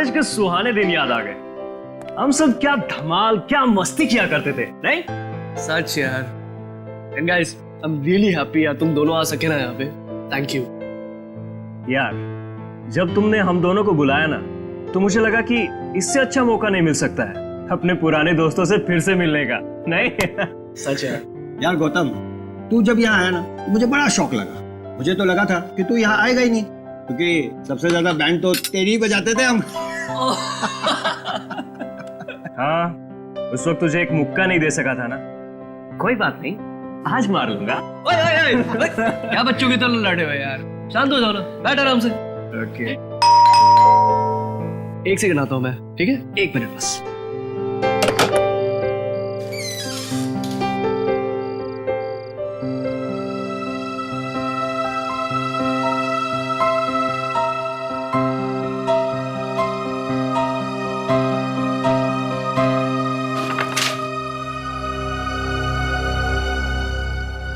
College के सुहाने दिन याद आ गए। हम सब क्या धमाल, क्या मस्ती किया करते थे, नहीं? सच यार। And guys, I am really happy यार तुम दोनों आ सके ना यहाँ पे। थैंक यू यार, जब तुमने हम दोनों को बुलाया ना, तो मुझे लगा कि इससे अच्छा मौका नहीं मिल सकता है अपने पुराने दोस्तों से फिर से मिलने का, नहीं? सच है यार गौतम, तू जब यहाँ आया ना तो मुझे बड़ा शौक लगा। मुझे तो लगा था कि तू यहाँ आएगा ही नहीं, क्योंकि सबसे ज्यादा बैंड तो तेरी ही बजाते थे हम। हाँ, उस वक्त तुझे एक मुक्का नहीं दे सका था ना। कोई बात नहीं, आज मार लूंगा। ओए ओए ओए क्या बच्चों की तरह लड़े हुए यार, शांत हो जाओ ना, बैठ आराम से। ओके। एक सेकंड आता हूँ मैं, ठीक है? एक मिनट बस।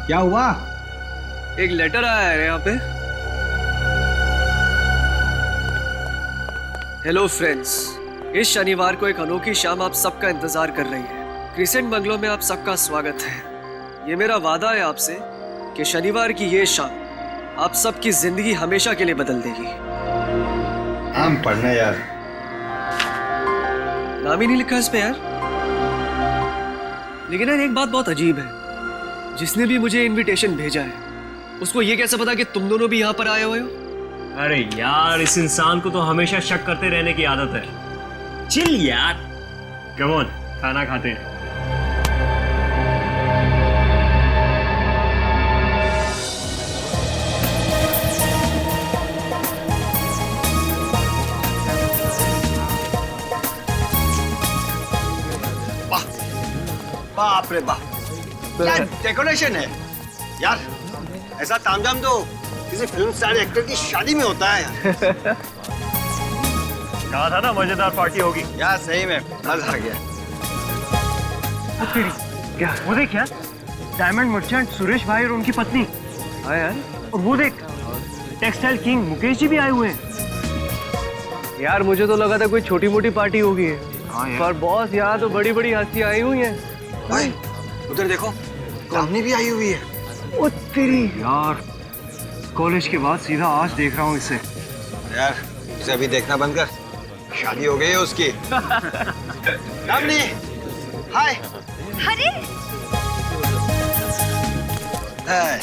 क्या हुआ? एक लेटर आया है यहाँ पे। हेलो फ्रेंड्स, इस शनिवार को एक अनोखी शाम आप सबका इंतजार कर रही है। क्रिसेंट बंगलो में आप सबका स्वागत है। ये मेरा वादा है आपसे कि शनिवार की ये शाम आप सबकी जिंदगी हमेशा के लिए बदल देगी। हम पढ़ना यार। नाम ही नहीं लिखा इस पे यार। लेकिन यार एक बात बहुत अजीब है, जिसने भी मुझे इनविटेशन भेजा है उसको ये कैसे पता कि तुम दोनों भी यहाँ पर आए हुए हो? अरे यार, इस इंसान को तो हमेशा शक करते रहने की आदत है। चिल यार। कम ऑन, खाना खाते हैं। बाप रे बाप, क्या डेकोरेशन है यार। ऐसा तामझाम तो किसी फिल्म स्टार एक्टर की शादी में होता है यार। कहा था ना मजेदार पार्टी होगी। यार सही में मजा आ गया। क्या वो देख यार, डायमंड मर्चेंट सुरेश भाई और उनकी पत्नी। हाँ यार। और वो देख, टेक्सटाइल किंग मुकेश जी भी आए हुए हैं। यार मुझे तो लगा था कोई छोटी मोटी पार्टी होगी, पर बॉस यहाँ तो बड़ी बड़ी हस्ती आई हुई हैं। भाई उधर देखो, कामनी भी आई हुई है। ओ तेरी यार, कॉलेज के बाद सीधा आज देख रहा हूँ इसे। यार उसे अभी देखना बंद कर, शादी हो गई है उसकी। कामनी, हाय। अरे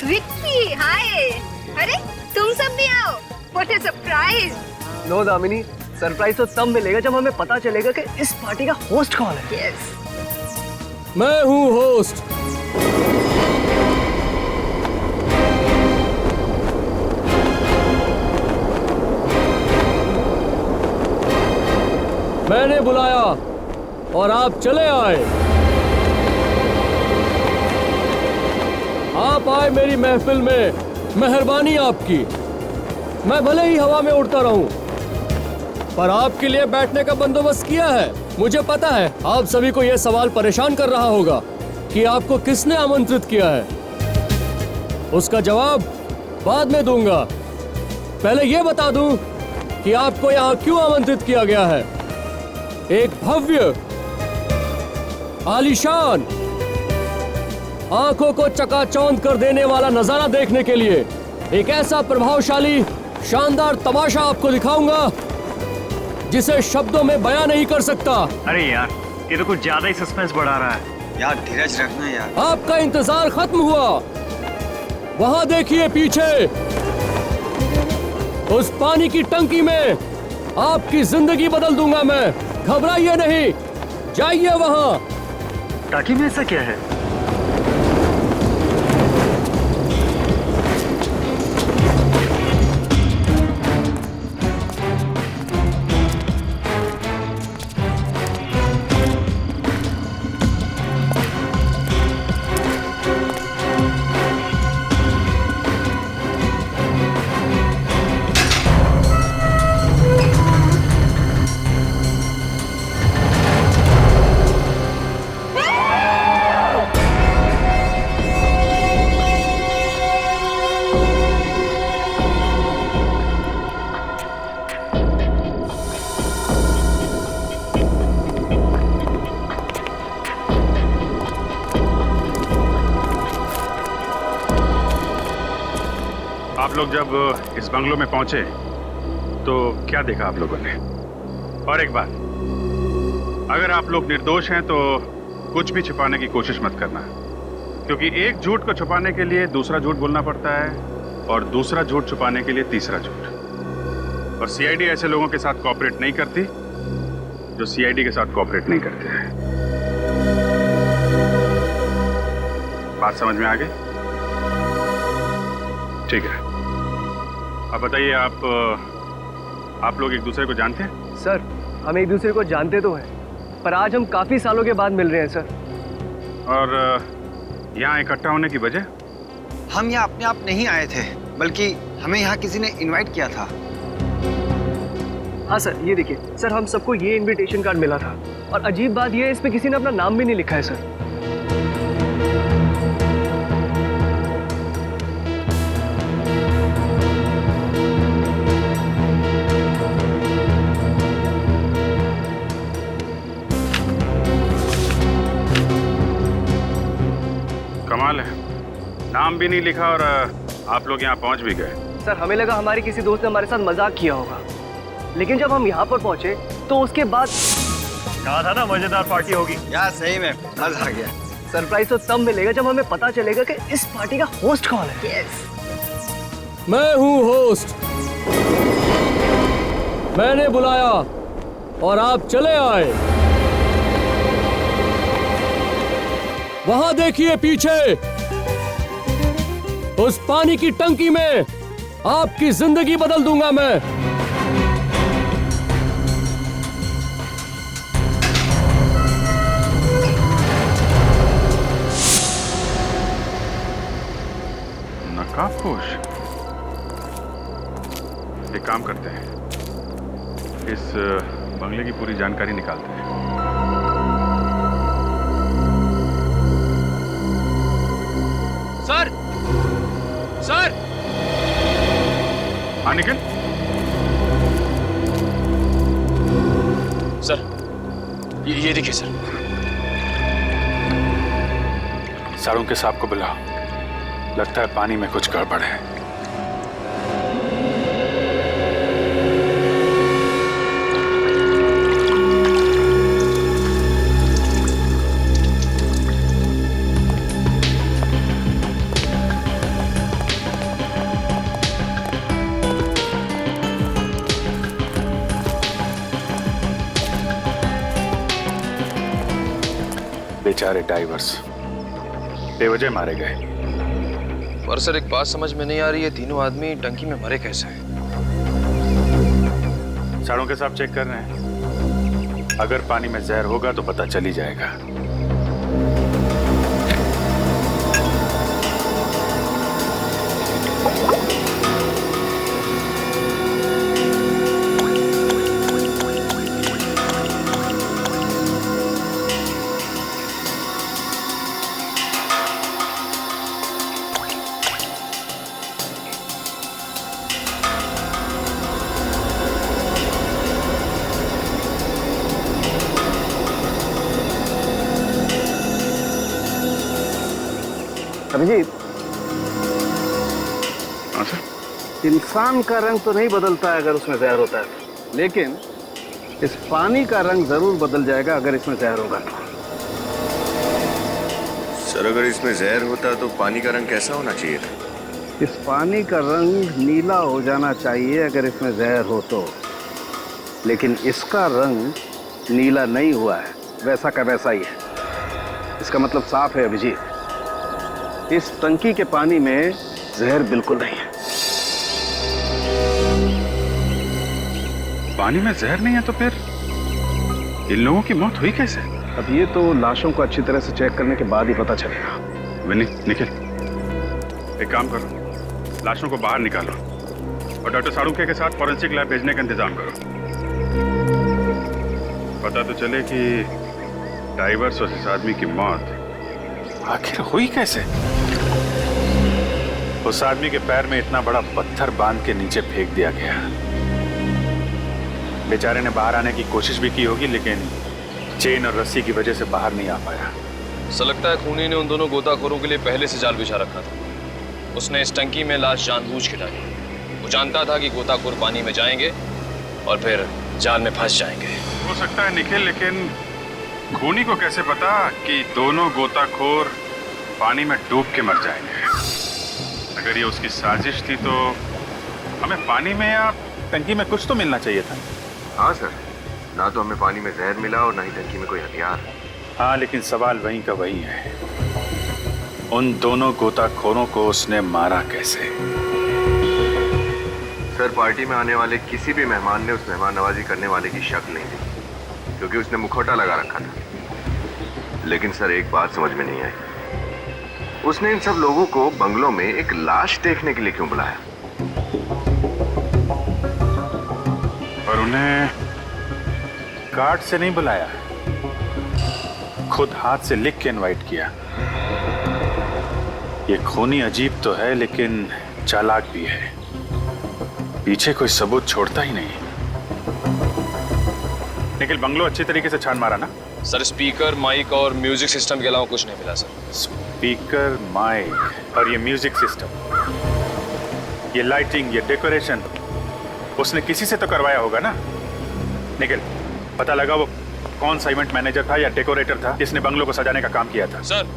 विक्की, हाय। अरे तुम सब भी आओ, what a surprise. No Damini, surprise तो तब मिलेगा जब हमें पता चलेगा कि इस पार्टी का होस्ट कौन है। यस, मैं हूँ होस्ट। मैंने बुलाया और आप चले आए। आप आए मेरी महफिल में, मेहरबानी आपकी। मैं भले ही हवा में उड़ता रहूं, पर आपके लिए बैठने का बंदोबस्त किया है। मुझे पता है आप सभी को यह सवाल परेशान कर रहा होगा कि आपको किसने आमंत्रित किया है। उसका जवाब बाद में दूंगा। पहले यह बता दूं कि आपको यहाँ क्यों आमंत्रित किया गया है। एक भव्य, आलीशान, आंखों को चकाचौंध कर देने वाला नजारा देखने के लिए एक ऐसा प्रभावशाली, शानदार तमाशा आपको दिखाऊंगा जिसे शब्दों में बयां नहीं कर सकता। अरे यार, ये तो कुछ ज्यादा ही सस्पेंस बढ़ा रहा है। यार धीरज रखना यार। आपका इंतजार खत्म हुआ। वहां देखिए पीछे, उस पानी की टंकी में आपकी जिंदगी बदल दूंगा मैं। घबराइए नहीं, जाइए वहां। टाकी में ऐसा क्या है? आप लोग जब इस बंगलों में पहुंचे तो क्या देखा आप लोगों ने? और एक बात, अगर आप लोग निर्दोष हैं तो कुछ भी छिपाने की कोशिश मत करना, क्योंकि एक झूठ को छुपाने के लिए दूसरा झूठ बोलना पड़ता है और दूसरा झूठ छुपाने के लिए तीसरा झूठ। और सीआईडी ऐसे लोगों के साथ कोऑपरेट नहीं करती जो सीआईडी के साथ कोऑपरेट नहीं करते हैं। बात समझ में आ गई? ठीक है, अब बताइए, आप लोग एक दूसरे को जानते हैं? सर, हम एक दूसरे को जानते तो हैं, पर आज हम काफी सालों के बाद मिल रहे हैं सर। और यहाँ इकट्ठा होने की वजह? हम यहाँ अपने आप नहीं आए थे, बल्कि हमें यहाँ किसी ने इनवाइट किया था। हाँ सर, ये देखिए सर, हम सबको ये इनविटेशन कार्ड मिला था, और अजीब बात ये है इसमें किसी ने अपना नाम भी नहीं लिखा है सर। कमाल है, नाम भी नहीं लिखा और आप लोग यहाँ पहुँच भी गए। सर, हमें लगा हमारे किसी दोस्त ने हमारे साथ मजाक किया होगा, लेकिन जब हम यहाँ पर पहुंचे तो उसके बाद कहा था ना मजेदार पार्टी होगी। यार सही में मजा आ गया। सरप्राइज तो तब मिलेगा जब हमें पता चलेगा कि इस पार्टी का होस्ट कौन है। यस। मैं हूँ होस्ट, मैंने बुलाया और आप चले आए। वहां देखिए पीछे, उस पानी की टंकी में आपकी जिंदगी बदल दूंगा मैं। नकाबपोश, एक काम करते हैं, इस बंगले की पूरी जानकारी निकालते हैं। सर, सर, हाँ निखिल। सर, ये देखिए सर। साड़ों के सांप को बुलाओ, लगता है पानी में कुछ गड़बड़ है। बेचारे डाइवर्स बेवजह मारे गए। पर सर, एक बात समझ में नहीं आ रही है, तीनों आदमी टंकी में मरे कैसे हैं? साड़ों के सांप चेक कर रहे हैं, अगर पानी में जहर होगा तो पता चल ही जाएगा। अभिजीत, हाँ सर। इंसान का रंग तो नहीं बदलता है अगर उसमें जहर होता है, लेकिन इस पानी का रंग जरूर बदल जाएगा अगर इसमें जहर होगा। सर, अगर इसमें जहर होता तो पानी का रंग कैसा होना चाहिए था? इस पानी का रंग नीला हो जाना चाहिए अगर इसमें जहर हो तो, लेकिन इसका रंग नीला नहीं हुआ है, वैसा का वैसा ही है। इसका मतलब साफ है अभिजीत, इस टंकी के पानी में जहर बिल्कुल नहीं है। पानी में जहर नहीं है तो फिर इन लोगों की मौत हुई कैसे? अब ये तो लाशों को अच्छी तरह से चेक करने के बाद ही पता चलेगा। विनी, निखिल, एक काम करो, लाशों को बाहर निकालो और डॉक्टर साड़ूके के साथ फॉरेंसिक लैब भेजने का इंतजाम करो। पता तो चले कि डाइवर्स और इस आदमी की मौत आखिर हुई कैसे। उस आदमी के पैर में इतना बड़ा पत्थर बांध के नीचे फेंक दिया गया। बेचारे ने बाहर आने की कोशिश भी की होगी, लेकिन चेन और रस्सी की वजह से बाहर नहीं आ पाया। ऐसा लगता है खूनी ने उन दोनों गोताखोरों के लिए पहले से जाल बिछा रखा था। उसने इस टंकी में लाश जानबूझ के डाली। वो जानता था कि गोताखोर पानी में जाएंगे और फिर जाल में फंस जाएंगे। हो सकता है निखिल, लेकिन खूनी को कैसे पता कि दोनों गोताखोर पानी में डूब के मर जाएंगे? अगर ये उसकी साजिश थी तो हमें पानी में या टंकी में कुछ तो मिलना चाहिए था। हाँ सर, ना तो हमें पानी में जहर मिला और ना ही टंकी में कोई हथियार। हाँ, लेकिन सवाल वहीं का वही है, उन दोनों गोताखोरों को उसने मारा कैसे? सर, पार्टी में आने वाले किसी भी मेहमान ने उस मेहमान नवाजी करने वाले की शक नहीं दी, क्योंकि उसने मुखौटा लगा रखा था। लेकिन सर, एक बात समझ में नहीं आई, उसने इन सब लोगों को बंगलों में एक लाश देखने के लिए क्यों बुलाया? और उन्हें कार्ड से नहीं बुलाया, खुद हाथ से लिख के इनवाइट किया। ये खूनी अजीब तो है लेकिन चालाक भी है, पीछे कोई सबूत छोड़ता ही नहीं। निखिल, बंगलो अच्छी तरीके से छान मारा ना? सर, स्पीकर, माइक और म्यूजिक सिस्टम के अलावा कुछ नहीं मिला सर। स्पीकर, माइक और ये म्यूजिक सिस्टम, ये लाइटिंग, ये डेकोरेशन उसने किसी से तो करवाया होगा ना? निखिल, पता लगा वो कौन सा इवेंट मैनेजर था या डेकोरेटर था जिसने बंगलो को सजाने का काम किया था? सर,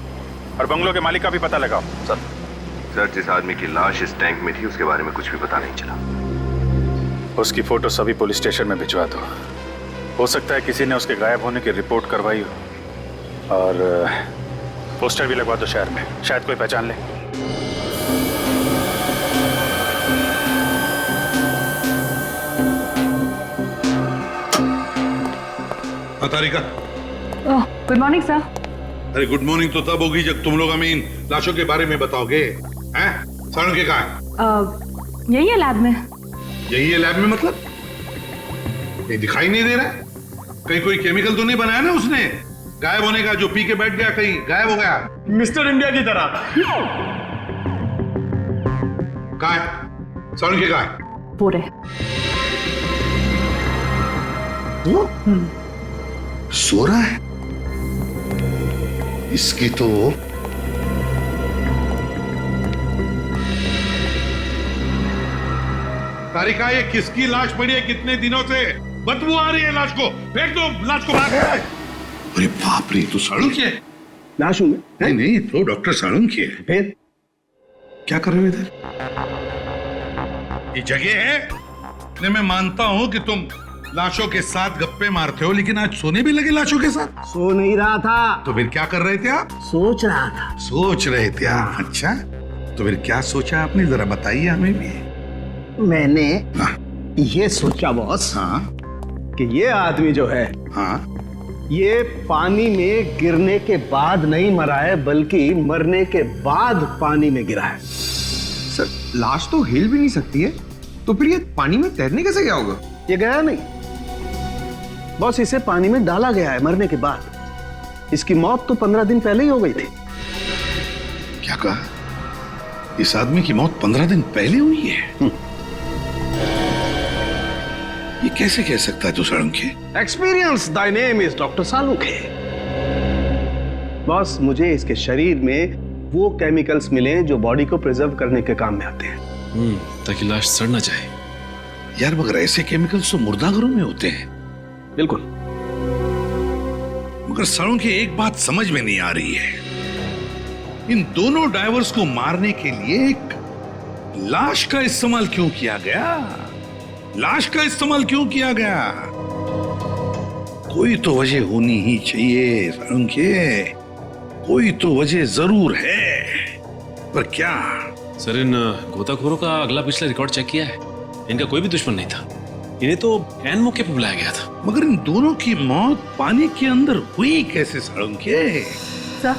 और बंगलो के मालिक का भी पता लगाओ। सर, जिस आदमी की लाश इस टैंक में थी उसके बारे में कुछ भी पता नहीं चला। उसकी फोटो सभी पुलिस स्टेशन में भिजवा दो। हो सकता है किसी ने उसके गायब होने की रिपोर्ट करवाई हो, और पोस्टर भी लगवा दो शहर में, शायद कोई पहचान ले। तारिका, गुड मॉर्निंग सर। अरे गुड मॉर्निंग तो तब होगी जब तुम लोग हमें इन लाशों के बारे में बताओगे। हैं? सारण के कहाँ है? यही है लैब में। यही है लैब में? मतलब ये दिखाई नहीं दे रहा है? कहीं कोई केमिकल तो नहीं बनाया ना उसने गायब होने का, जो पी के बैठ गया कहीं गायब हो गया? मिस्टर इंडिया की तरह। कहाँ है सारण के? कहाँ है? पूरे सो रहा है? इसकी तो तारिका, ये किसकी लाश पड़ी है? कितने दिनों से बदबू आ रही है लाश को। फेंक दो लाश को बाहर। अरे बाप रे, तो साड़ू की है लाश हूं मैं? नहीं, तो डॉक्टर साड़ू की है। फिर क्या कर रहे हो इधर? ये जगह है? नहीं, मैं मानता हूं कि तुम लाशों के साथ गप्पे मारते हो, लेकिन आज सोने भी लगे लाशों के साथ? सो नहीं रहा था। तो फिर क्या कर रहे थे आप? सोच रहा था। सोच रहे थे आप? अच्छा, तो फिर क्या सोचा आपने, जरा बताइए हमें भी। मैंने हाँ। ये सोचा बॉस, हाँ कि ये आदमी जो है, हाँ, ये पानी में गिरने के बाद नहीं मरा है, बल्कि मरने के बाद पानी में गिरा है। सर, लाश तो हिल भी नहीं सकती है, तो फिर ये पानी में तैरने कैसे गया होगा? ये गया नहीं बॉस, इसे पानी में डाला गया है मरने के बाद। इसकी मौत तो 15 दिन पहले ही हो गई थी। क्या कहा? इस आदमी की मौत 15 दिन पहले हुई है? ये कैसे कह सकता है तू Salunkhe? Experience Dai name is doctor Salunkhe. Boss, मुझे इसके शरीर में वो केमिकल्स मिले जो बॉडी को प्रिजर्व करने के काम में आते हैं, ताकि लाश सड़ ना जाए। यार, मगर ऐसे केमिकल्स तो मुर्दाघरों में होते हैं। बिल्कुल। मगर साळुंखे, एक बात समझ में नहीं आ रही है, इन दोनों डाइवर्स को मारने के लिए एक लाश का इस्तेमाल क्यों किया गया? लाश का इस्तेमाल क्यों किया गया? कोई तो वजह होनी ही चाहिए साळुंखे, कोई तो वजह जरूर है, पर क्या? सर, इन गोताखोरों का अगला पिछला रिकॉर्ड चेक किया है, इनका कोई भी दुश्मन नहीं था, इन्हें तो ऐन मौके पर बुलाया गया था। मगर इन दोनों की मौत पानी के अंदर हुई कैसे साळुंखे? सर,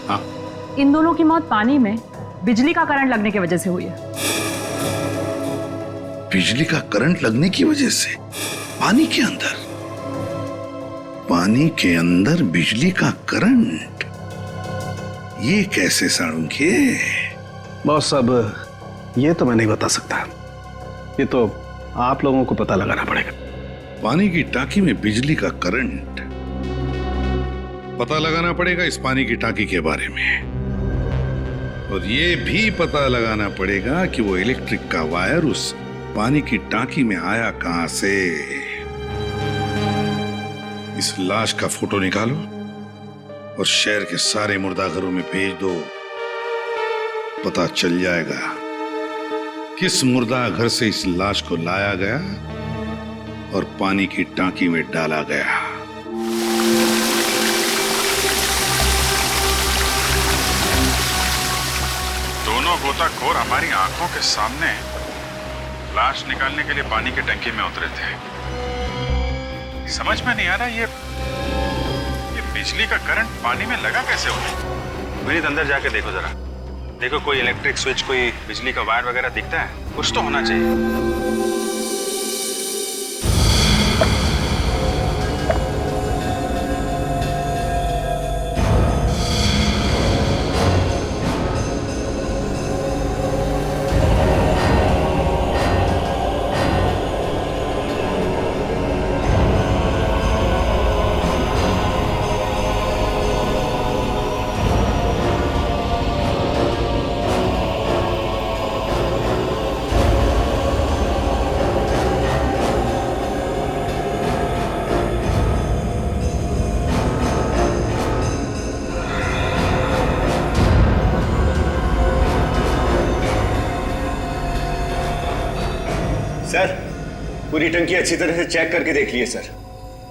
हाँ, इन दोनों की मौत पानी में बिजली का करंट लगने की वजह से हुई है। बिजली का करंट लगने की वजह से? पानी के अंदर? पानी के अंदर बिजली का करंट? ये कैसे साळुंखे? बॉस, अब ये तो मैं नहीं बता सकता, ये तो आप लोगों को पता लगाना पड़ेगा। पानी की टाकी में बिजली का करंट? पता लगाना पड़ेगा इस पानी की टाकी के बारे में। और ये भी पता लगाना पड़ेगा कि वो इलेक्ट्रिक का वायर उस पानी की टांकी में आया कहां से। इस लाश का फोटो निकालो और शहर के सारे मुर्दाघरों में भेज दो। पता चल जाएगा किस मुर्दा घर से इस लाश को लाया गया और पानी की टांकी में डाला गया। दोनों गोताखोर हमारी आंखों के सामने लाश निकालने के लिए पानी की टंकी में उतरे थे। समझ में नहीं आ रहा ये बिजली का करंट पानी में लगा कैसे हो। विनीत अंदर जाके देखो जरा, देखो कोई इलेक्ट्रिक स्विच, कोई बिजली का वायर वगैरह दिखता है? कुछ तो होना चाहिए। सर, पूरी टंकी अच्छी तरह से चेक करके देख लिए सर।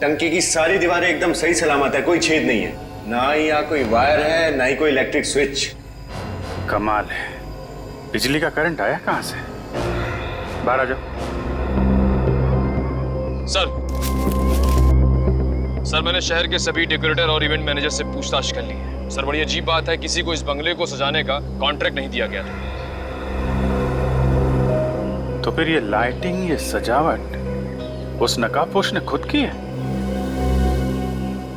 टंकी की सारी दीवारें एकदम सही सलामत है, कोई छेद नहीं है। ना ही यहाँ कोई वायर है, ना ही कोई इलेक्ट्रिक स्विच। कमाल है, बिजली का करंट आया कहां से? बाहर आ जाओ। सर, मैंने शहर के सभी डेकोरेटर और इवेंट मैनेजर से पूछताछ कर ली है। सर, बड़ी अजीब बात है, किसी को इस बंगले को सजाने का कॉन्ट्रैक्ट नहीं दिया गया था। तो फिर ये लाइटिंग, ये सजावट उस नकाबपोश ने खुद की है?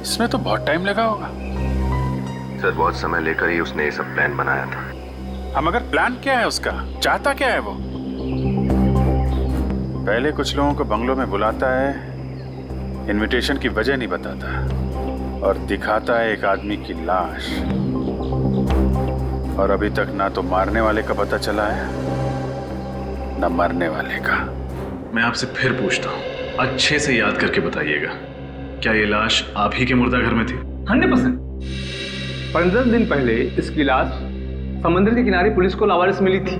इसमें तो बहुत टाइम लगा होगा। सर, बहुत समय लेकर ही उसने ये सब प्लान बनाया था। हम अगर प्लान क्या है उसका, चाहता क्या है वो? पहले कुछ लोगों को बंगलों में बुलाता है, इनविटेशन की वजह नहीं बताता और दिखाता है एक आदमी की लाश। और अभी तक ना तो मारने वाले का पता चला है न मरने वाले का। मैं आपसे फिर पूछता हूँ, अच्छे से याद करके बताइएगा, क्या ये लाश आप ही के मुर्दा घर में थी? 100%। 15 दिन पहले इसकी लाश समुद्र के किनारे पुलिस को लावारिस मिली थी।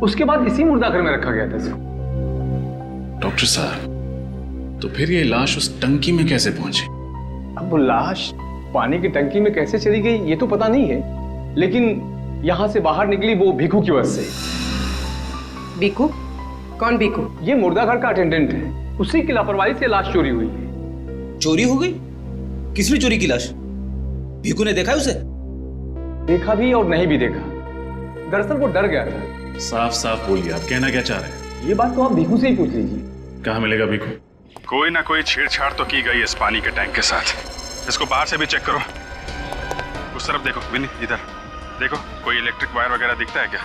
उसके बाद इसी मुर्दा घर में रखा गया था इसको। डॉक्टर साहब, तो फिर ये लाश उस टंकी में कैसे पहुंची? अब वो लाश पानी की टंकी में कैसे चली गई ये तो पता नहीं है, लेकिन यहां से बाहर निकली वो भीखू की वजह से। भीखू? कौन भीखू? ये मुर्दा घर का अटेंडेंट है, उसी की लापरवाही से लाश चोरी हुई है। चोरी हो गई? किसने चोरी की लाश? भीखू ने देखा है उसे? देखा भी और नहीं भी देखा। दरअसल वो डर गया था। साफ साफ बोलिए, आप कहना क्या चाह रहे हैं? ये बात तो आप भीखू से ही पूछ लीजिए। कहाँ मिलेगा भीखू? कोई ना कोई छेड़छाड़ तो की गई इस पानी के टैंक के साथ। इसको बाहर से भी चेक करो। उस तरफ देखो विनी, इधर देखो, कोई इलेक्ट्रिक वायर वगैरह दिखता है क्या?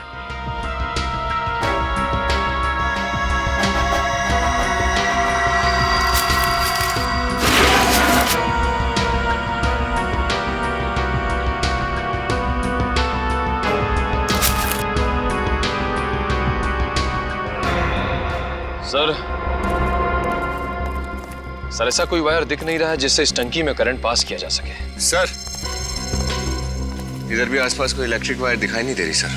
सर, ऐसा कोई वायर दिख नहीं रहा है जिससे इस टंकी में करंट पास किया जा सके। सर, इधर भी आसपास कोई इलेक्ट्रिक वायर दिखाई नहीं दे रही सर।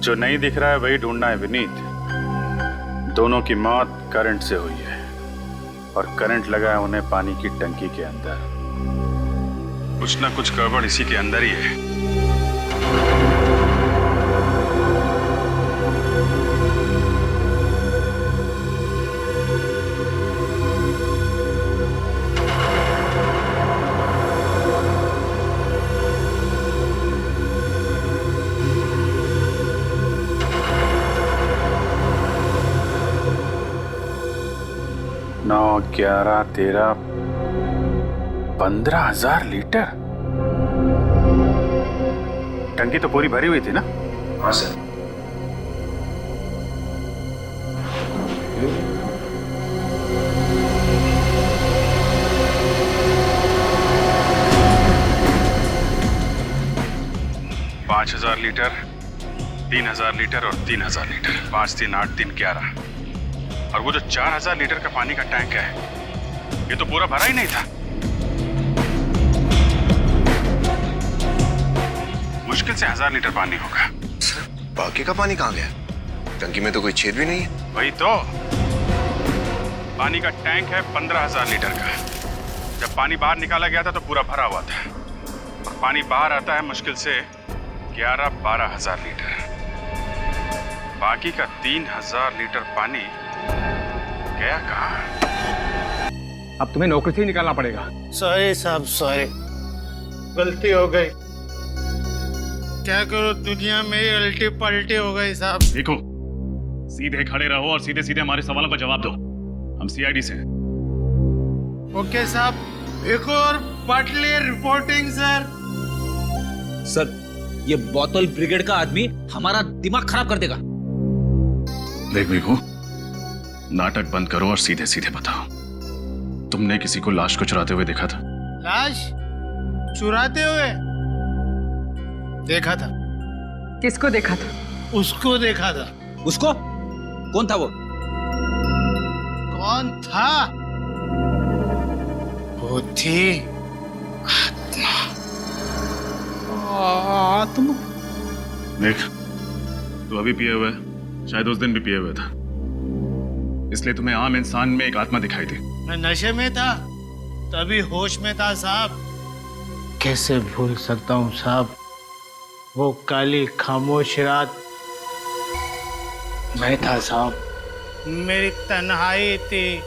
जो नहीं दिख रहा है वही ढूंढना है विनीत। दोनों की मौत करंट से हुई है और करंट लगा है उन्हें पानी की टंकी के अंदर। कुछ ना कुछ गड़बड़ इसी के अंदर ही है। नौ 11 13 15,000 लीटर। टंकी तो पूरी भरी हुई थी ना? हाँ सर। 5,000 लीटर, 3,000 लीटर और 3,000 लीटर। 5, 3, 8, 3, 11। और वो जो 4,000 लीटर का पानी का टैंक है, ये तो पूरा भरा ही नहीं था। मुश्किल से 1,000 लीटर पानी होगा। सर, बाकी का पानी कहाँ गया? टंकी में तो कोई छेद भी नहीं है। वही तो। पानी का टैंक है 15,000 लीटर का। जब पानी बाहर निकाला गया था तो पूरा भरा हुआ था, और पानी बाहर आता है मुश्किल से 11-12,000 लीटर। बाकी का 3,000 लीटर पानी गया कहाँ? अब तुम्हें नौकरी से ही निकालना पड़ेगा। सॉरी साहब, सॉरी, गलती हो गई। क्या करो, दुनिया में उल्टी पलटी हो गई साहब। देखो, सीधे खड़े रहो और सीधे सीधे हमारे सवालों का जवाब दो। हम सीआईडी से हैं। ओके साहब, एक और पटली रिपोर्टिंग सर। सर, ये बोतल ब्रिगेड का आदमी हमारा दिमाग खराब कर देगा। देख भिखू, नाटक बंद करो और सीधे सीधे बताओ, तुमने किसी को लाश को चुराते हुए देखा था? लाश चुराते हुए देखा था। किसको देखा था? उसको देखा था। उसको? कौन था वो? कौन था? वो थी आत्मा। देख, तू अभी पिए हुए, शायद उस दिन भी पिए हुए था, इसलिए तुम्हें आम इंसान में एक आत्मा दिखाई दी। मैं नशे में था, तभी होश में था साहब। कैसे भूल सकता हूँ साहब वो काली खामोश रात। मैं था साहब, मेरी तन्हाई थी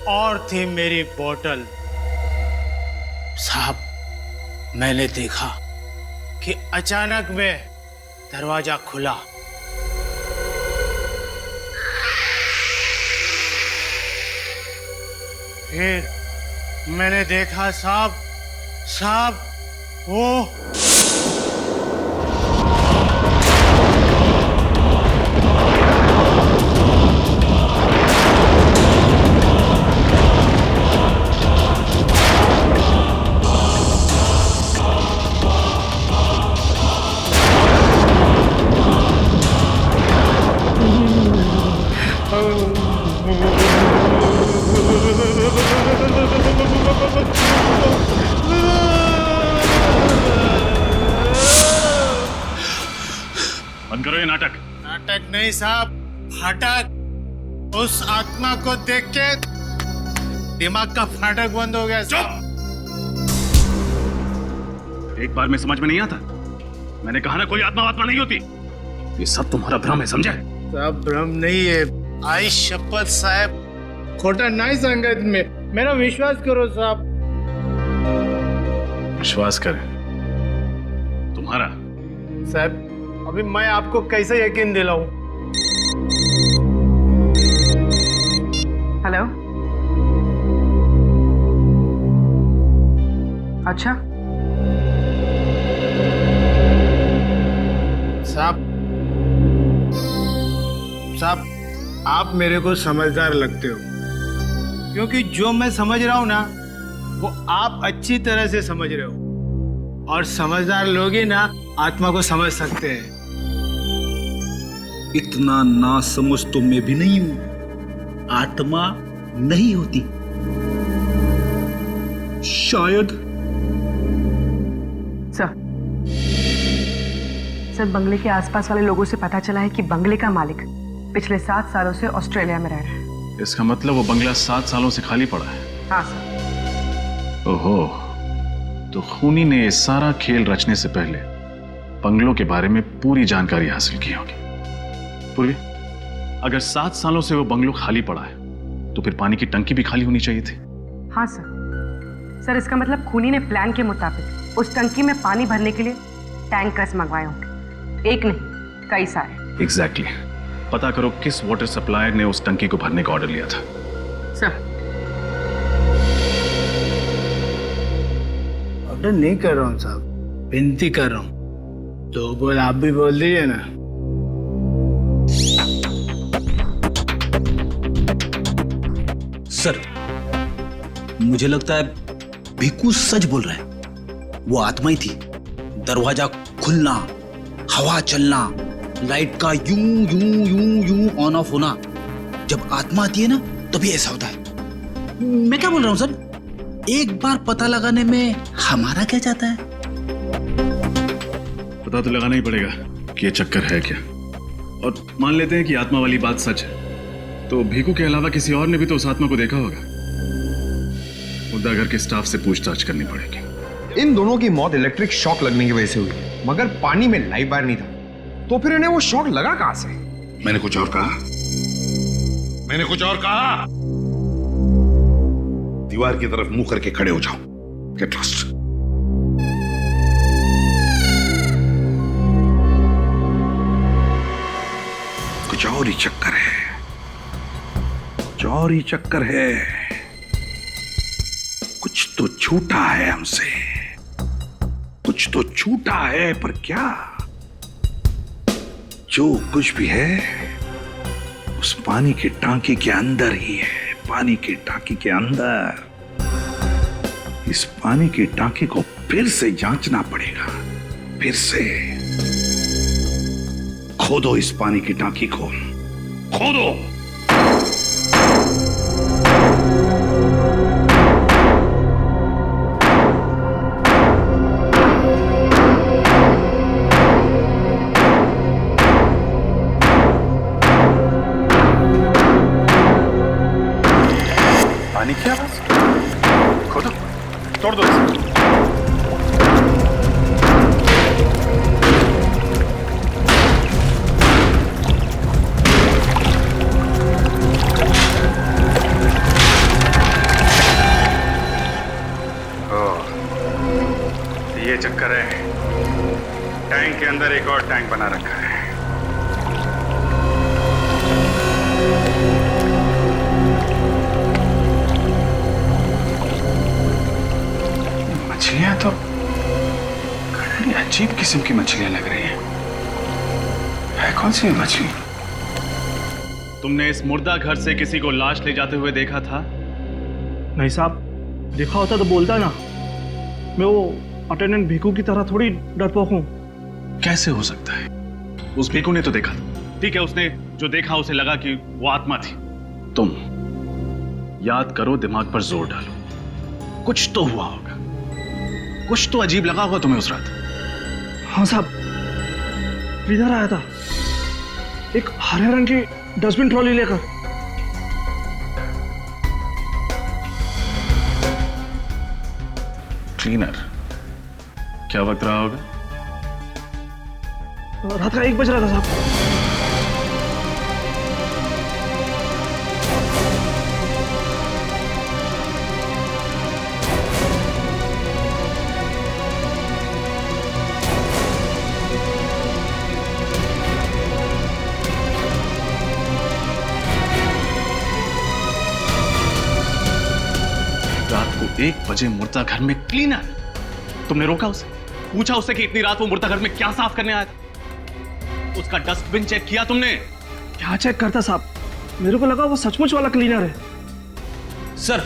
और थी मेरी बोतल। साहब, मैंने देखा कि अचानक में दरवाजा खुला। फिर मैंने देखा साहब वो बंद करो ये नाटक। नाटक नहीं साहब, फाटक। उस आत्मा को देख के दिमाग का फाटक बंद हो गया। चुप! एक बार में समझ में नहीं आता? मैंने कहा ना, कोई आत्मा नहीं होती। ये सब तुम्हारा भ्रम है, समझे? सब भ्रम नहीं है। आई शपथ साहब, खोटा नहीं संगत में। मेरा विश्वास करो साहब। विश्वास करें तुम्हारा? साहब, अभी मैं आपको कैसे यकीन दिलाऊं? हेलो, अच्छा साहब, आप मेरे को समझदार लगते हो, क्योंकि जो मैं समझ रहा हूं ना, वो आप अच्छी तरह से समझ रहे हो। और समझदार लोग ही ना आत्मा को समझ सकते हैं। इतना ना समझ तो मैं भी नहीं हूं। आत्मा नहीं होती, शायद। सर, बंगले के आसपास वाले लोगों से पता चला है कि बंगले का मालिक पिछले 7 सालों से ऑस्ट्रेलिया में रह रहा है। इसका मतलब वो बंगला 7 सालों से खाली पड़ा है? हाँ सर। ओहो, तो खूनी ने ये सारा खेल रचने से पहले बंगलों के बारे में पूरी जानकारी हासिल की होगी। पूर्वी, अगर 7 सालों से वो बंगलो खाली पड़ा है तो फिर पानी की टंकी भी खाली होनी चाहिए थी। हाँ सर। सर, इसका मतलब खूनी ने प्लान के मुताबिक उस टंकी में पानी भरने के लिए टैंकर्स मंगवाए होंगे। एक नहीं, कई सारे। एग्जैक्टली। पता करो किस वाटर सप्लायर ने उस टंकी को भरने का ऑर्डर लिया था। सर, ऑर्डर नहीं कर रहा हूँ साहब, विनती कर रहा हूँ। तो बोल आप भी बोल दीजिए ना। सर, मुझे लगता है भिकू सच बोल रहा है। वो आत्मा ही थी। दरवाजा खुलना, हवा चलना, लाइट का यूं यूं यूं यूं ऑन ऑफ होना, जब आत्मा आती है ना तभी ऐसा होता है। मैं क्या बोल रहा हूँ सर, एक बार पता लगाने में हमारा क्या जाता है? पता तो लगाना ही पड़ेगा कि ये चक्कर है क्या। और मान लेते हैं कि आत्मा वाली बात सच है, तो भीखू के अलावा किसी और ने भी तो उस आत्मा को देखा होगा। मुद्दा घर के स्टाफ से पूछताछ करनी पड़ेगी। इन दोनों की मौत इलेक्ट्रिक शॉक लगने की वजह से हुई, मगर पानी में लाइव वायर नहीं था, तो फिर इन्हें वो शॉक लगा कहां से? मैंने कुछ और कहा? मैंने कुछ और कहा? दीवार की तरफ मुंह करके खड़े हो जाओ। Get lost. कुछ और ही चक्कर है, कुछ और ही चक्कर है। कुछ तो छूटा है हमसे, कुछ तो छूटा है, पर क्या? जो कुछ भी है उस पानी के टांकी के अंदर ही है, पानी के टांकी के अंदर। इस पानी की टांकी को फिर से जांचना पड़ेगा, फिर से। खोदो इस पानी की टांकी को, खोदो। पानी क्या? खोदो, तोड़ दो इसे। ये चक्कर है, टैंक के अंदर एक और टैंक बना रखा है। मछलियां तो बड़ी अजीब किस्म की मछलियां लग रही हैं। है कौन सी मछली? तुमने इस मुर्दा घर से किसी को लाश ले जाते हुए देखा था? नहीं साहब, देखा होता तो बोलता ना। मैं वो अटेंडेंट भीखू की तरह थोड़ी डरपोक हूं। कैसे हो सकता है? उस भीखू ने तो देखा था। ठीक है, उसने जो देखा उसे लगा कि वो आत्मा थी। तुम याद करो, दिमाग पर जोर डालो। कुछ तो हुआ होगा, कुछ तो अजीब लगा होगा तुम्हें उस रात। हाँ साहब, इधर आया था एक हरे रंग की डस्टबिन ट्रॉली लेकर। क्लीनर? क्या वक्त रहा होगा? रात का 1 बज रहा था साहब। रात को 1 बजे मुर्दा घर में क्लीनर? तुमने रोका उसे? पूछा उससे कि इतनी रात वो मुर्दा घर में क्या साफ करने आया था? उसका डस्टबिन चेक किया तुमने? क्या चेक करता साहब, मेरे को लगा वो सचमुच वाला क्लीनर है। सर,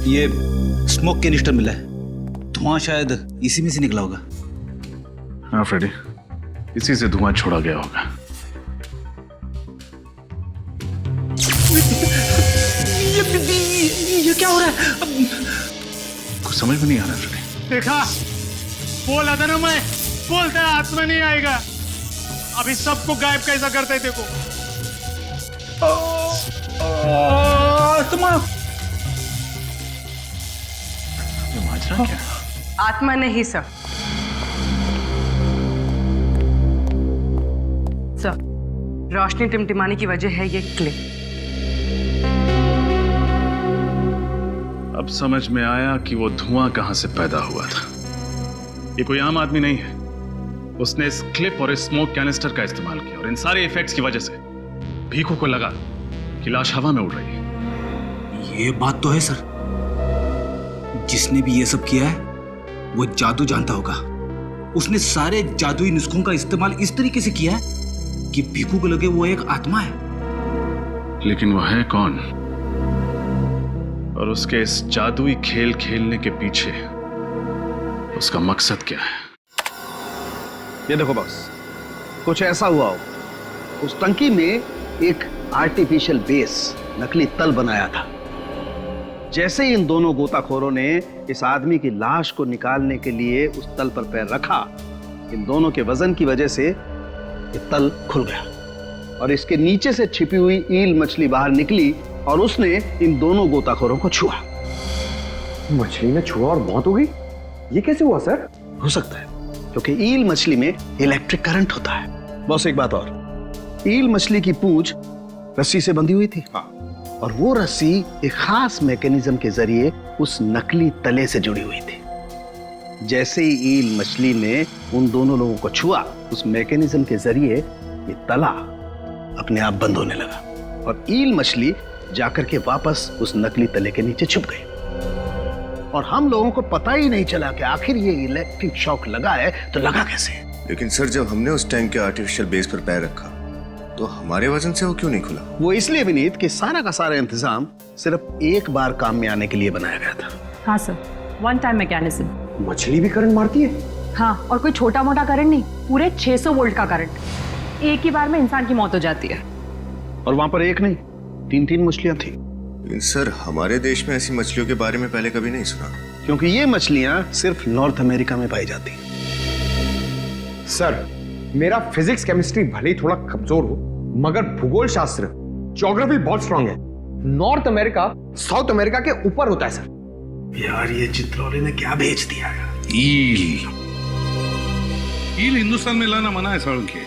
ये स्मोक कैनिस्टर मिला है, धुआं शायद इसी में से निकला होगा। हाँ फ्रेडी, इसी से धुआं छोड़ा गया होगा। ये क्या हो रहा है? कुछ समझ में नहीं आ रहा फ्रेडी। देखा, बोला था ना मैं, बोलता है हाथ में नहीं आएगा। अभी सबको गायब कैसा करते हैं देखो। माजरा क्या? आत्मा नहीं सर। सर, रोशनी टिमटिमाने की वजह है ये क्लिप। अब समझ में आया कि वो धुआं कहां से पैदा हुआ था। ये कोई आम आदमी नहीं है। उसने इस क्लिप और इस स्मोक कैनिस्टर का इस्तेमाल किया, और इन सारे इफेक्ट्स की वजह से भीखू को लगा कि लाश हवा में उड़ रही है। ये बात तो है सर, जिसने भी ये सब किया है वो जादू जानता होगा। उसने सारे जादुई नुस्खों का इस्तेमाल इस तरीके से किया है कि भीखू को लगे वो एक आत्मा है। लेकिन वो है कौन? और उसके इस जादुई खेल खेलने के पीछे उसका मकसद क्या है? ये देखो बॉस, कुछ ऐसा हुआ हो, उस टंकी में एक आर्टिफिशियल बेस, नकली तल बनाया था। जैसे ही इन दोनों गोताखोरों ने इस आदमी की लाश को निकालने के लिए उस तल पर पैर रखा, इन दोनों के वजन की वजह से ये तल खुल गया और इसके नीचे से छिपी हुई ईल मछली बाहर निकली और उसने इन दोनों गोताखोरों को छुआ। मछली ने छुआ और मौत हो गई? ये कैसे हुआ सर? हो सकता है क्योंकि ईल मछली में इलेक्ट्रिक करंट होता है। बस एक बात और, ईल मछली की पूंछ रस्सी से बंधी हुई थी। और वो रस्सी एक खास मैकेनिज्म के जरिए उस नकली तले से जुड़ी हुई थी। जैसे ही ईल मछली ने उन दोनों लोगों को छुआ, उस मैकेनिज्म के जरिए ये तला अपने आप बंद होने लगा और ईल मछली जाकर के वापस उस नकली तले के नीचे छुप गई। और हम लोगों को पता ही नहीं चला कि आखिर ये इलेक्ट्रिक शॉक लगा है तो लगा कैसे। लेकिन सर, जब हमने उस टैंक के आर्टिफिशियल बेस पर पैर रखा तो हमारे वजन से वो क्यों नहीं खुला? वो इसलिए विनीत कि सारा का सारा इंतजाम सिर्फ एक बार काम में आने के लिए बनाया गया था। हाँ सर, वन टाइम मैकेनिज्म। मछली भी करंट मारती है? हाँ, और कोई छोटा मोटा करंट नहीं, पूरे 600 वोल्ट का करंट। एक ही बार में इंसान की मौत हो जाती है। और वहां पर एक नहीं, 3-3 मछलियां थी। लेकिन सर, हमारे देश में ऐसी मछलियों के बारे में पहले कभी नहीं सुना। क्योंकि ये मछलियां सिर्फ नॉर्थ अमेरिका में पाई जाती। सर, मेरा फिजिक्स केमिस्ट्री भले ही थोड़ा कमजोर हो, मगर भूगोल शास्त्र, ज्योग्राफी बहुत स्ट्रांग है। नॉर्थ अमेरिका साउथ अमेरिका के ऊपर होता है सर। यार, ये चित्रौली ने क्या भेज दिया है? ईल हिंदुस्तान में लाना मना है साड़ू के,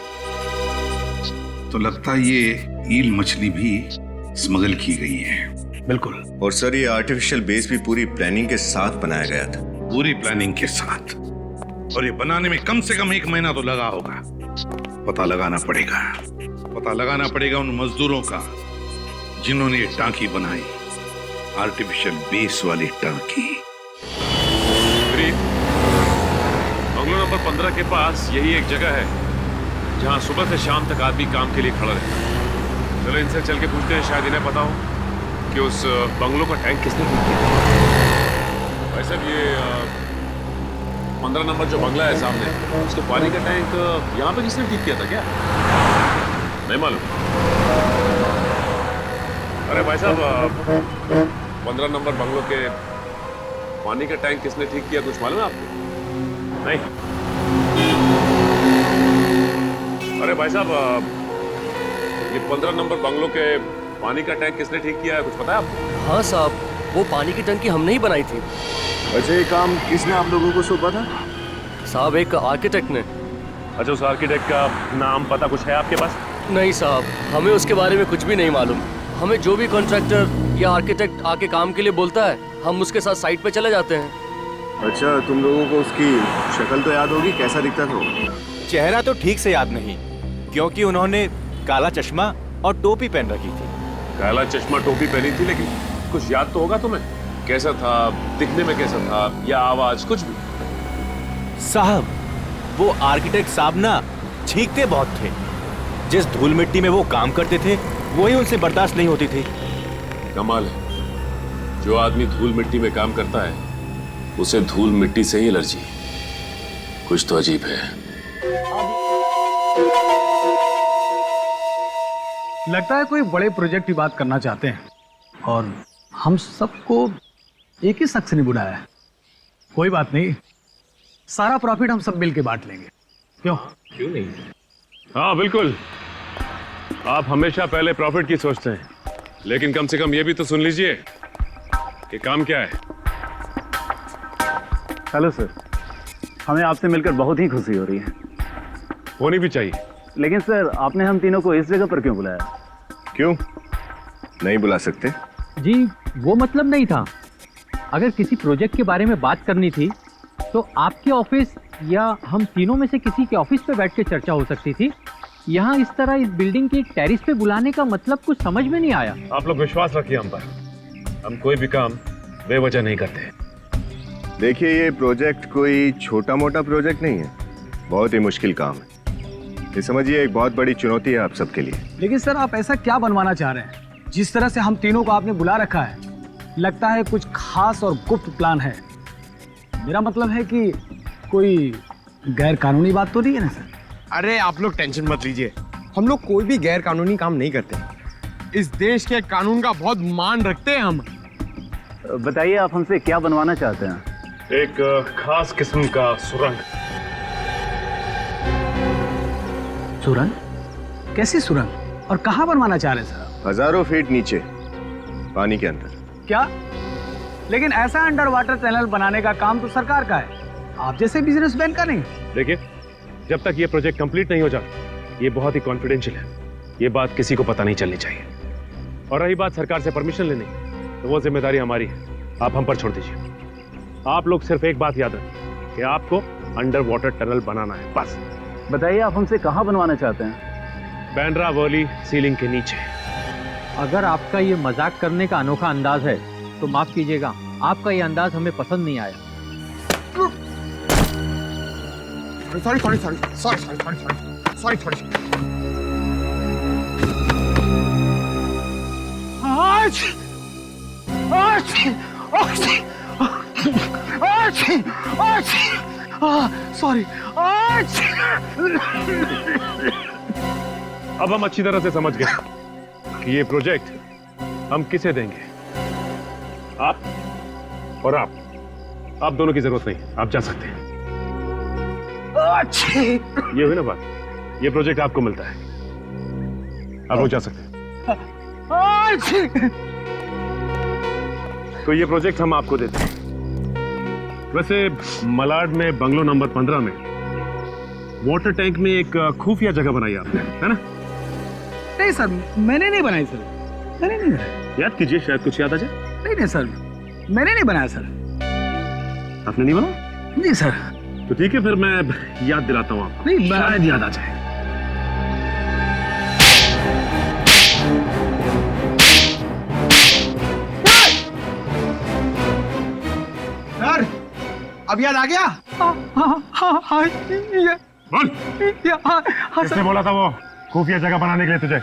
तो लगता है ये ईल मछली भी स्मगल की गई है। बिल्कुल। और सर, ये आर्टिफिशियल बेस भी पूरी प्लानिंग के साथ बनाया गया था। पूरी प्लानिंग के साथ, और ये बनाने में कम से कम 1 महीना तो लगा होगा। पता लगाना पड़ेगा उन मजदूरों का जिन्होंने ये टांकी बनाई, आर्टिफिशियल बेस वाली टांकी। बंगलो नंबर 15 के पास यही एक जगह है जहां सुबह से शाम तक आदमी काम के लिए खड़ा रहता है। चलो इनसे चल के पूछते हैं, शायद इन्हें पता हो कि उस बंगलो का टैंक किसने ठीक किया। भाई साहब, ये 15 नंबर जो बंगला है सामने, उसके पानी का टैंक यहाँ पे किसने ठीक किया था क्या? नहीं मालूम। अरे भाई साहब, 15 नंबर बंगलो के पानी का टैंक किसने ठीक किया, कुछ मालूम है आपको? नहीं। अरे भाई साहब, ये 15 नंबर बंगलो के पानी का टैंक किसने ठीक किया है, कुछ पता है आपको? हाँ साहब, वो पानी की टंकी हमने ही बनाई थी। अच्छा, ये काम किसने आप लोगों को सौंपा था? साहब, एक आर्किटेक्ट ने। अच्छा, उस आर्किटेक्ट का नाम पता कुछ है आपके पास? नहीं साहब, हमें उसके बारे में कुछ भी नहीं मालूम। हमें जो भी कॉन्ट्रैक्टर या आर्किटेक्ट आके काम के लिए बोलता है, हम उसके साथ साइट पे चले जाते हैं। अच्छा, तुम लोगों को उसकी शक्ल तो याद होगी, कैसा दिखता था? चेहरा तो ठीक से याद नहीं, क्योंकि उन्होंने काला चश्मा और टोपी पहन रखी थी। काला चश्मा टोपी पहनी थी, लेकिन कुछ याद तो होगा तुम्हें? कैसा था, दिखने में कैसा था, या आवाज, कुछ भी? साहब, वो आर्किटेक्ट साहब ना छींकते बहुत थे। जिस धूल मिट्टी में वो काम करते थे, वही उनसे बर्दाश्त नहीं होती थी। कमाल है, जो आदमी धूल मिट्टी में काम करता है उसे धूल मिट्टी से ही एलर्जी। कुछ तो अजीब है। लगता है कोई बड़े प्रोजेक्ट की बात करना चाहते हैं और हम सबको एक ही शख्स ने बुलाया है। कोई बात नहीं, सारा प्रॉफिट हम सब मिल के बांट लेंगे। क्यों नहीं? हाँ बिल्कुल, आप हमेशा पहले प्रॉफिट की सोचते हैं, लेकिन कम से कम ये भी तो सुन लीजिए कि काम क्या है। हेलो सर, हमें आपसे मिलकर बहुत ही खुशी हो रही है। होनी भी चाहिए। लेकिन सर, आपने हम तीनों को इस जगह पर क्यों बुलाया? क्यों नहीं बुला सकते? जी, वो मतलब नहीं था। अगर किसी प्रोजेक्ट के बारे में बात करनी थी तो आपके ऑफिस या हम तीनों में से किसी के ऑफिस पे बैठ के चर्चा हो सकती थी। यहाँ इस तरह इस बिल्डिंग के टेरिस पे बुलाने का मतलब कुछ समझ में नहीं आया। आप लोग विश्वास रखिए हम पर, हम कोई भी काम बेवजह नहीं करते। देखिए, ये प्रोजेक्ट कोई छोटा मोटा प्रोजेक्ट नहीं है, बहुत ही मुश्किल काम है। ये समझिए एक बहुत बड़ी चुनौती है आप सबके लिए। लेकिन सर, आप ऐसा क्या बनवाना चाह रहे हैं? जिस तरह से हम तीनों को आपने बुला रखा है, लगता है कुछ खास और गुप्त प्लान है। मेरा मतलब है कि कोई गैर कानूनी बात तो नहीं है ना सर? अरे आप लोग टेंशन मत लीजिए, हम लोग कोई भी गैर कानूनी काम नहीं करते। इस देश के कानून का बहुत मान रखते हैं हम। बताइए आप हमसे क्या बनवाना चाहते हैं? एक खास किस्म का सुरंग। सुरंग? कैसी सुरंग और कहाँ बनवाना चाह रहे हैं सर? हजारों फीट नीचे पानी के अंदर। क्या? लेकिन ऐसा अंडर वाटर टनल बनाने का काम तो सरकार का है, आप जैसे बिजनेसमैन का नहीं। देखिए, जब तक ये प्रोजेक्ट कंप्लीट नहीं हो जाता, ये बहुत ही कॉन्फिडेंशियल है, ये बात किसी को पता नहीं चलनी चाहिए। और रही बात सरकार से परमिशन लेने की, तो वो जिम्मेदारी हमारी है, आप हम पर छोड़ दीजिए। आप लोग सिर्फ एक बात याद रखें कि आपको अंडर वाटर टनल बनाना है, बस। बताइए आप हमसे कहाँ बनवाना चाहते हैं? बैंड्रा वैली सीलिंग के नीचे। अगर आपका ये मजाक करने का अनोखा अंदाज है तो माफ कीजिएगा, आपका ये अंदाज हमें पसंद नहीं आया। Sorry sorry sorry sorry sorry sorry sorry sorry sorry. Sorry. अब हम अच्छी तरह से समझ गए कि ये प्रोजेक्ट हम किसे देंगे। आप और आप दोनों की जरूरत नहीं, आप जा सकते हैं। ये हुई ना बात, ये प्रोजेक्ट आपको मिलता है, आप लोग जा सकते हैं। तो ये प्रोजेक्ट हम आपको देते हैं। वैसे मलाड में बंगलो नंबर 15 में वाटर टैंक में एक खुफिया जगह बनाई आपने, है ना? नहीं सर, मैंने नहीं बनाई सर, मैंने नहीं बनाया। याद कीजिए, शायद कुछ याद आ जाए। नहीं सर, मैंने नहीं बनाया सर। आपने नहीं बनाया? नहीं सर। तो ठीक है, फिर मैं याद दिलाता हूँ आपको। नहीं, शायद याद आ जाए। सर, अब याद आ गया? बोल, किसने बोला था वो खुफिया जगह बनाने के लिए तुझे?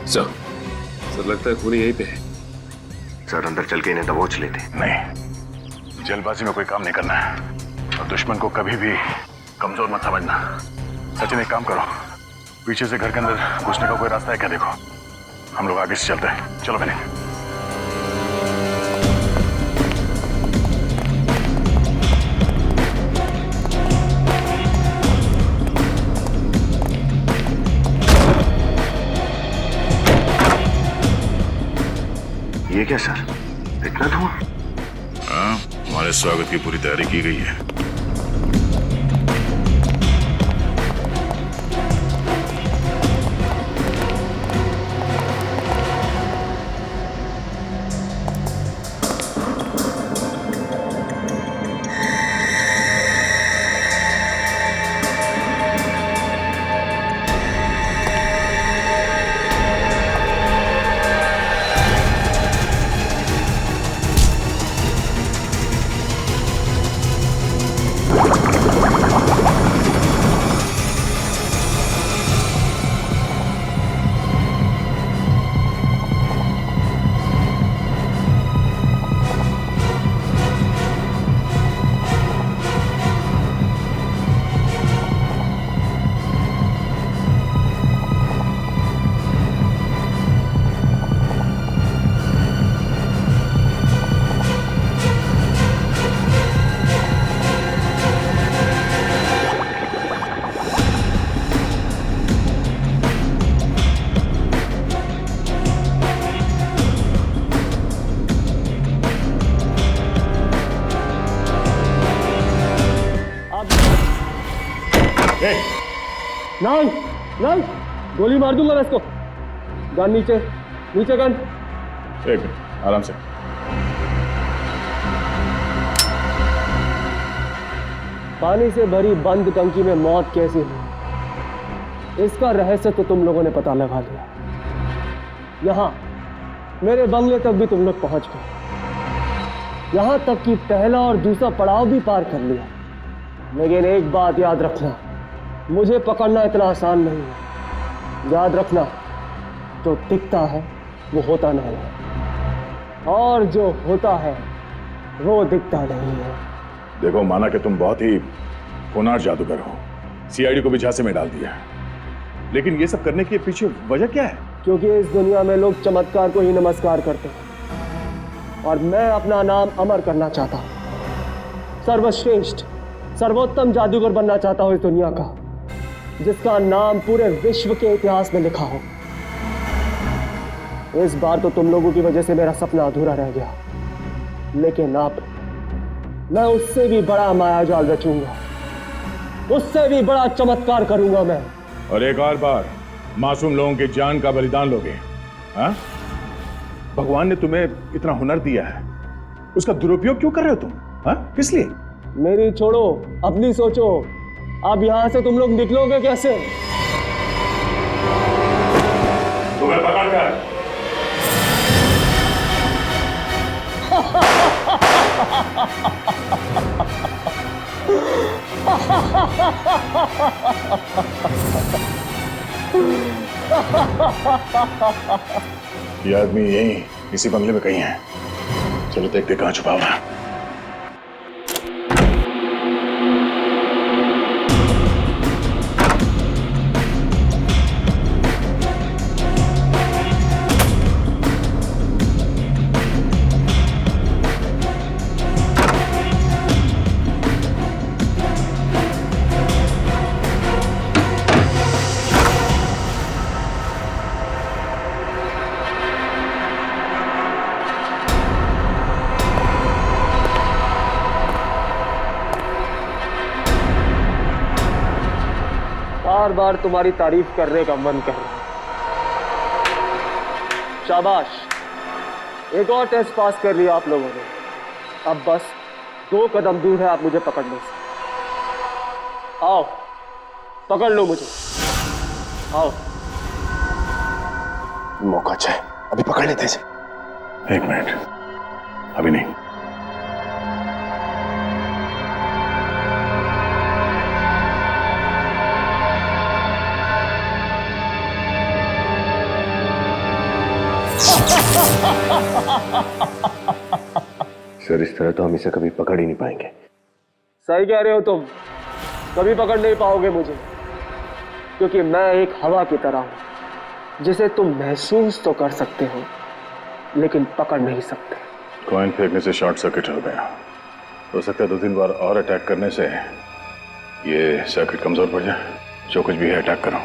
सर लगता है खूनी यहीं पे है। सर अंदर चल के इन्हें दबोच लेते। नहीं, जल्दबाजी में कोई काम नहीं करना है और दुश्मन को कभी भी कमजोर मत समझना। सचिन, एक काम करो, पीछे से घर के अंदर घुसने का कोई रास्ता है क्या? देखो, हम लोग आगे से चलते हैं। चलो बने। ये क्या सर, इतना धुआं? हाँ, हमारे स्वागत की पूरी तैयारी की गई है। नहीं नहीं गोली मार दूंगा मैं इसको। गन नीचे, नीचे गन। एक मिनट, आराम से। पानी से भरी बंद टंकी में मौत कैसी हुई, इसका रहस्य तो तुम लोगों ने पता लगा लिया। यहां मेरे बंगले तक भी तुम लोग पहुंच गए, यहां तक कि पहला और दूसरा पड़ाव भी पार कर लिया। लेकिन एक बात याद रखना, मुझे पकड़ना इतना आसान नहीं है। याद रखना, जो दिखता है वो होता नहीं है, और जो होता है वो दिखता नहीं है। देखो, माना कि तुम बहुत ही होनहार जादूगर हो, सीआईडी को भी झांसे में डाल दिया, लेकिन ये सब करने के पीछे वजह क्या है? क्योंकि इस दुनिया में लोग चमत्कार को ही नमस्कार करते हैं, और मैं अपना नाम अमर करना चाहता हूं। सर्वश्रेष्ठ, सर्वोत्तम जादूगर बनना चाहता हूं इस दुनिया का, जिसका नाम पूरे विश्व के इतिहास में लिखा हो। इस बार तो तुम लोगों की वजह से मेरा सपना अधूरा रह गया, लेकिन अब मैं उससे भी बड़ा मायाजाल रचूंगा, उससे भी बड़ा चमत्कार करूंगा मैं। और एक और बार मासूम लोगों की जान का बलिदान लोगे? हाँ? भगवान ने तुम्हें इतना हुनर दिया है, उसका दुरुपयोग क्यों कर रहे हो तुम? हाँ? किस लिए? मेरी छोड़ो, अपनी सोचो। अब यहां से तुम लोग निकलोगे कैसे? तुम्हें पकड़कर ये आदमी यहीं इसी बंगले में कहीं है। चलो देखते कहां छुपा हुआ है। बार बार तुम्हारी तारीफ करने का मन कर रहा है। शाबाश, एक और टेस्ट पास कर लिया आप लोगों ने। अब बस 2 कदम दूर है आप मुझे पकड़ने से। आओ, पकड़ लो मुझे, आओ। मौका अच्छा है, अभी पकड़ लेते हैं इसे। 1 मिनट, अभी नहीं। सर, इस तरह तो हम इसे कभी पकड़ ही नहीं पाएंगे। सही कह रहे हो तुम, कभी पकड़ नहीं पाओगे मुझे, क्योंकि मैं एक हवा की तरह हूं, जिसे तुम महसूस तो कर सकते हो लेकिन पकड़ नहीं सकते। कॉइन फेंकने से शॉर्ट सर्किट हो गया, हो सकता है 2-3 बार और अटैक करने से ये सर्किट कमजोर पड़ जाए। जो कुछ भी है अटैक करो।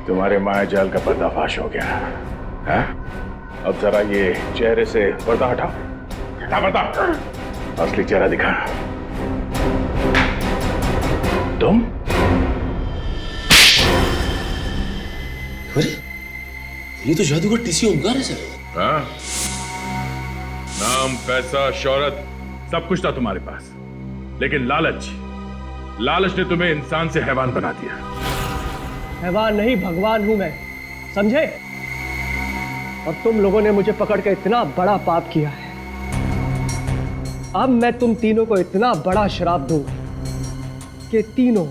तुम्हारे माया जाल का पर्दाफाश हो गया है? अब जरा ये चेहरे से पर्दा हटाओ। हटा पर्दा, असली चेहरा दिखा। तुम? अरे, ये तो जादूगर टीसी ओमकार है सर। हाँ? नाम, पैसा, शौहरत सब कुछ था तुम्हारे पास, लेकिन लालच ने तुम्हें इंसान से हैवान बना दिया। हैवान नहीं, भगवान हूं मैं, समझे? और तुम लोगों ने मुझे पकड़ के इतना बड़ा पाप किया है। अब मैं तुम तीनों को इतना बड़ा श्राप दूंगा कि तीनों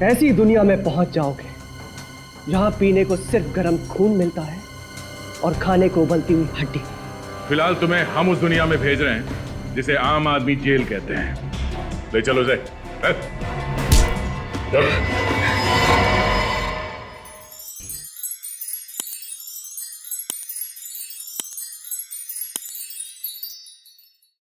ऐसी दुनिया में पहुंच जाओगे जहां पीने को सिर्फ गर्म खून मिलता है और खाने को उबलती हुई हड्डी। फिलहाल तुम्हें हम उस दुनिया में भेज रहे हैं जिसे आम आदमी जेल कहते हैं। ले चलो, जय।